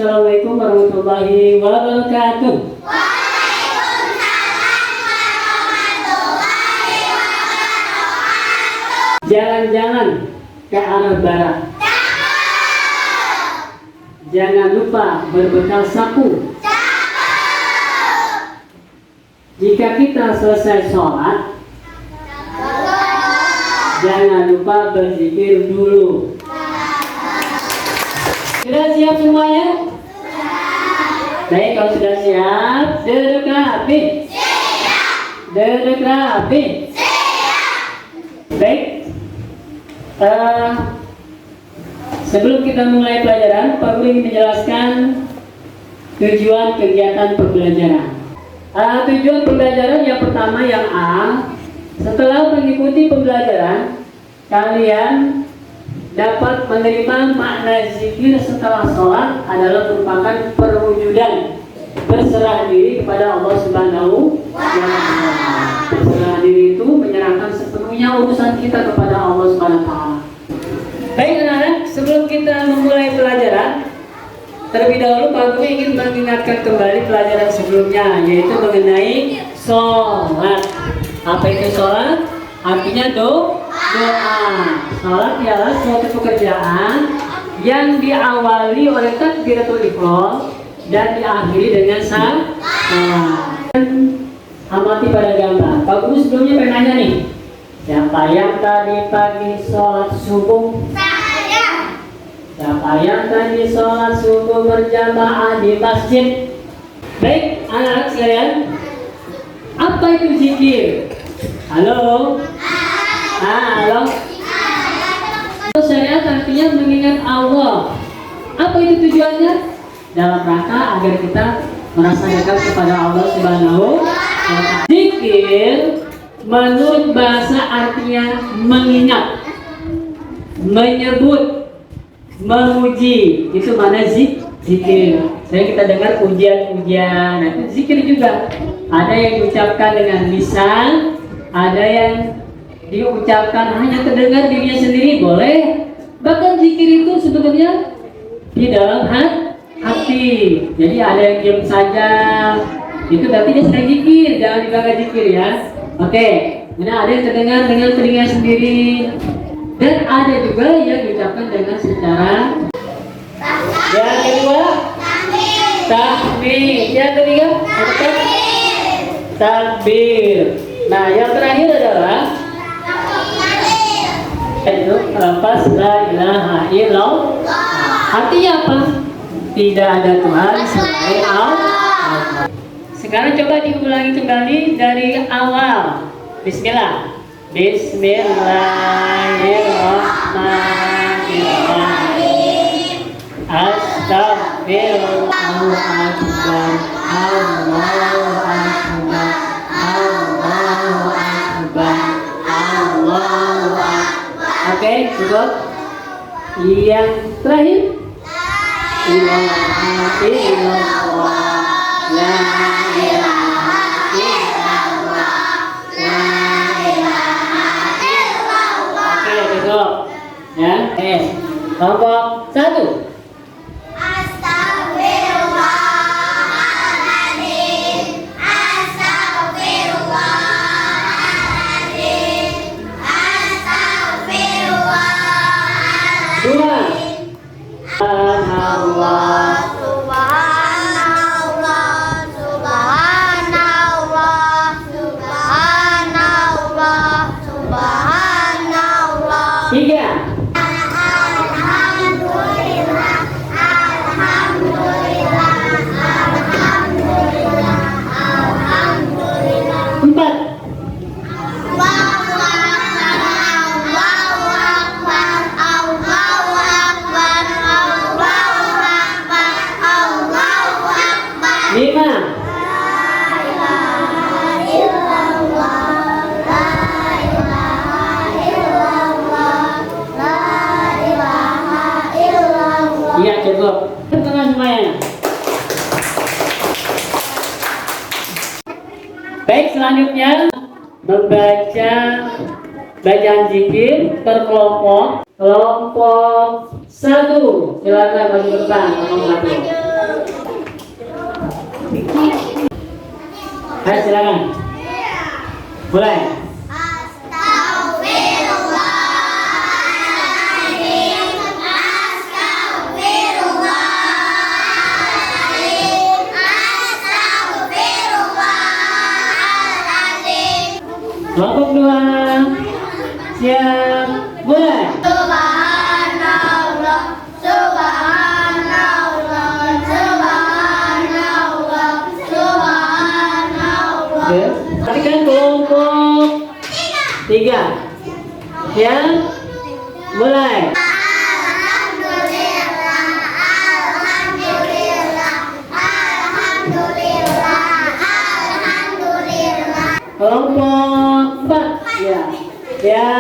Assalamualaikum warahmatullahi wabarakatuh. Jalan-jalan ke arah barat. Jangan lupa berbekal sapu. Jika kita selesai sholat, jangan lupa berzikir dulu. Sudah siap semuanya? Baik, kalau sudah siap, duduk rapi. Duduk rapi. Baik. Sebelum kita mulai pelajaran, Pak Guru ingin menjelaskan tujuan kegiatan pembelajaran. Tujuan pembelajaran yang pertama, yang A, setelah mengikuti pembelajaran, kalian dapat menerima makna zikir setelah sholat adalah merupakan perwujudan berserah diri kepada Allah Subhanahu wa Ta'ala. Berserah diri itu menyerahkan sepenuhnya urusan kita kepada Allah Subhanahu wa Ta'ala. Baik anak-anak, sebelum kita memulai pelajaran, terlebih dahulu Pak Guru ingin mengingatkan kembali pelajaran sebelumnya, yaitu mengenai sholat. Apa itu sholat? Artinya doa. Sholat ialah suatu pekerjaan yang diawali oleh takbiratul ihram dan diakhiri dengan salat. Amati pada gambar. Pak Guru sebelumnya pengen nanya nih, siapa yang tadi pagi sholat subuh? Saya. Siapa yang tadi sholat subuh berjamaah di masjid? Baik, anak-anak sekalian, apa itu zikir? Halo? Halo? Syariat artinya mengingat Allah. Apa itu tujuannya? Dalam rangka agar kita merasa dekat kepada Allah Subhanahu wa Ta'ala. Zikir menurut bahasa artinya mengingat, menyebut, memuji. Itu mana zikir. Saya kita dengar pujian-pujian. Nah, itu zikir juga. Ada yang diucapkan dengan lisan, ada yang diucapkan hanya terdengar dirinya sendiri, boleh. Bahkan zikir itu sebetulnya di dalam hati. Jadi ada yang diam saja, itu berarti dia sedang zikir. Jangan dibangga zikir ya. Oke. Nah, ada yang terdengar dengan telinga sendiri, dan ada juga yang diucapkan dengan secara. Yang kedua, takbir. Yang ketiga, takbir. Nah, yang terakhir adalah itu lafaz la ilaha illallah. Artinya apa? Tidak ada Tuhan selain Allah. Sekarang coba diulangi kembali dari awal. Bismillah. Bismillahirrahmanirrahim. Astaghfirullahaladzim. Allahu akbar. Allahu akbar. Allahu akbar. Oke, cukup. Yang terakhir, ilaha illallah, la ilaha illallah, la ilaha illallah. Oke, cukup. Ya, kelompok 1. Baik, selanjutnya membaca bacaan zikir per kelompok. Kelompok 1, silakan maju ke depan. Kelompok 1. Ayo silakan. Mulai. Kelompok dua, siap, mulai. Subhanallah, subhanallah, subhanallah, subhanallah. Perhatikan kelompok tiga, ya, mulai. Alhamdulillah, alhamdulillah, alhamdulillah, alhamdulillah. Kelompok empat, ya, ya,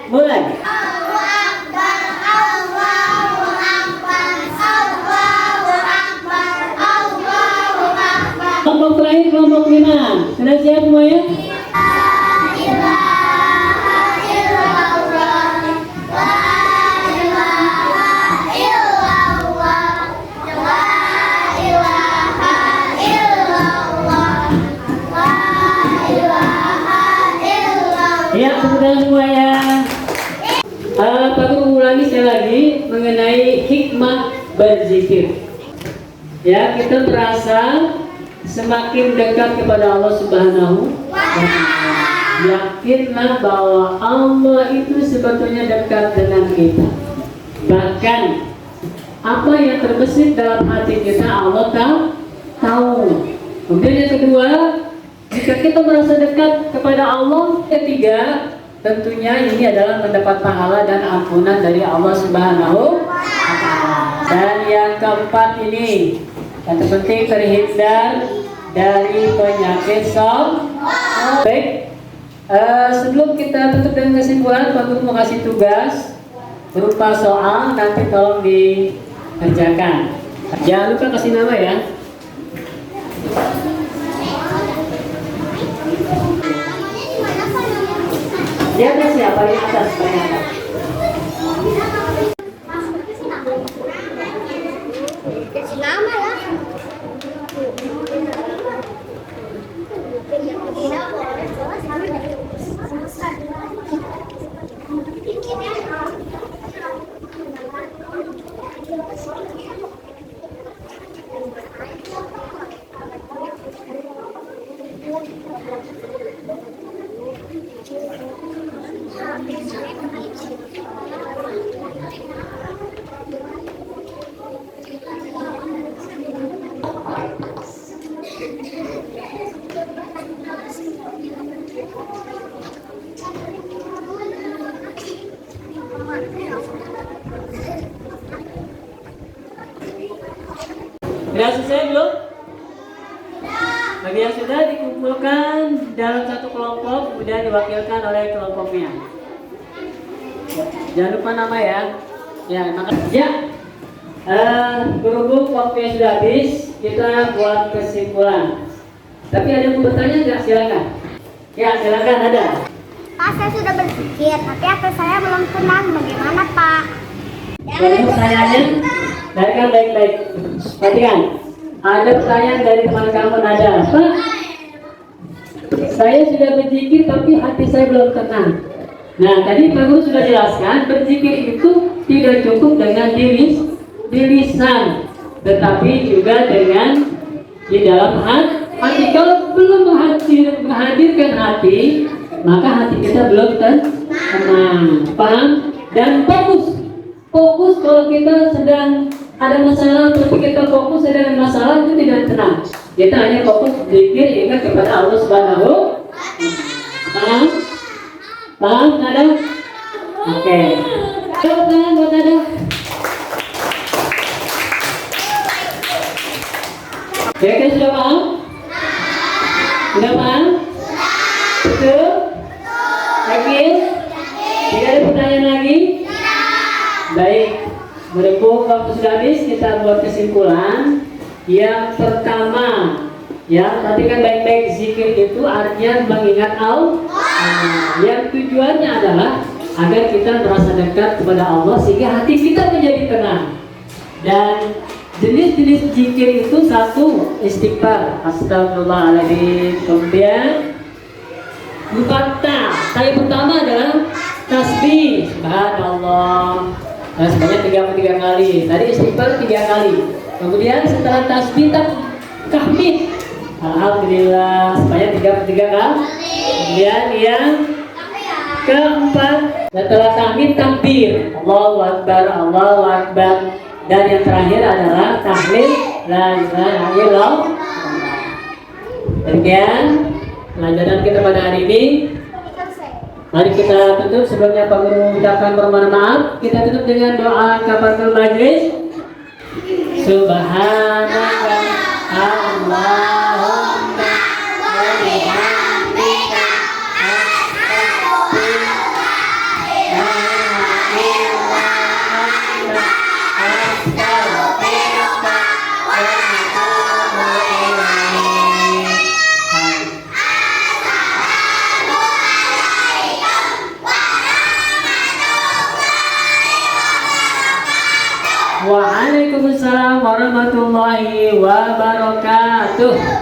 mulai. Allahu Akbar, Allahu Akbar, Allahu Akbar, Allahu Akbar. Kelompok terakhir, kelompok lima, sudah siap semuanya? La ilaha illallah, la ilaha illallah, la ilaha illallah, la ilaha illallah. Ya, sudah semuanya. Pak Guru ulangi sekali lagi mengenai hikmah berzikir. Ya, kita merasa semakin dekat kepada Allah Subhanahu wa Ta'ala. Yakinlah bahwa Allah itu sebetulnya dekat dengan kita. Bahkan apa yang terbesit dalam hati kita Allah tahu. Kemudian yang kedua, jika kita merasa dekat kepada Allah, ketiga, tentunya ini adalah mendapat pahala dan ampunan dari Allah Subhanahu wa Ta'ala. Dan yang keempat ini, yang terpenting terhindar dari penyakit baik. Sebelum kita tutup dengan kesimpulan, Pak Guru mau kasih tugas berupa soal, nanti tolong dikerjakan. Jangan lupa kasih nama ya. Di atas ya, paling atas, paling atas. Kasih nama ya. Sudah selesai belum? Bagi yang sudah dikumpulkan dalam satu kelompok, kemudian diwakilkan oleh kelompoknya. Jangan lupa nama ya. Ya, makasih. Ya. Berhubung waktunya sudah habis, kita buat kesimpulan. Tapi ada yang mau bertanya nggak? Silakan. Ya, silakan ada. Pak, saya sudah berpikir, tapi hati saya belum tenang. Bagaimana, Pak? Jadi pertanyaannya, dengarkan baik-baik. Perhatikan. Ada pertanyaan dari teman kamu Nada. Pak, saya sudah berzikir tapi hati saya belum tenang. Nah, tadi Pak Guru sudah jelaskan, berzikir itu tidak cukup dengan di lisan, tetapi juga dengan di dalam hati. Kalau belum menghadirkan hati, maka hati kita belum tenang. Paham? Dan fokus kalau kita sedang ada masalah, tapi kita fokus dengan masalah itu tidak tenang. Kita hanya fokus zikir ingat kepada Allah Subhanahu. Paham? Paham? Ada? Oke. Tepuk tangan buat Nada. Kira-kira sudah paham? Sudah paham? Betul? Yakin? Tidak ada pertanyaan lagi? Baik. Berhubung waktu sudah habis, kita buat kesimpulan. Yang pertama, ya, perhatikan baik-baik, zikir itu artinya mengingat Allah. Yang tujuannya adalah agar kita merasa dekat kepada Allah sehingga hati kita menjadi tenang. Dan Jenis-jenis zikir itu satu istighfar, astagfirullahaladzim. Kemudian 4 kali pertama adalah tasbih, subhanallah. Nah, sebanyak 33 kali. Tadi istighfar 3 kali. Kemudian setelah tasbih tahmid, alhamdulillah, sebanyak 33 kali. Kemudian yang keempat, setelah tahmid takbir, Allahu Akbar, Allahu Akbar. Dan yang terakhir adalah tahlil la ilaha illallah. Demikian pelajaran kita pada hari ini. Mari kita tutup, sebelumnya Pak Guru ucapkan permohonan maaf. Kita tutup dengan doa kafaratul majlis. Subhanaka Allahumma wa bihamdika Waalaikumsalam warahmatullahi wabarakatuh.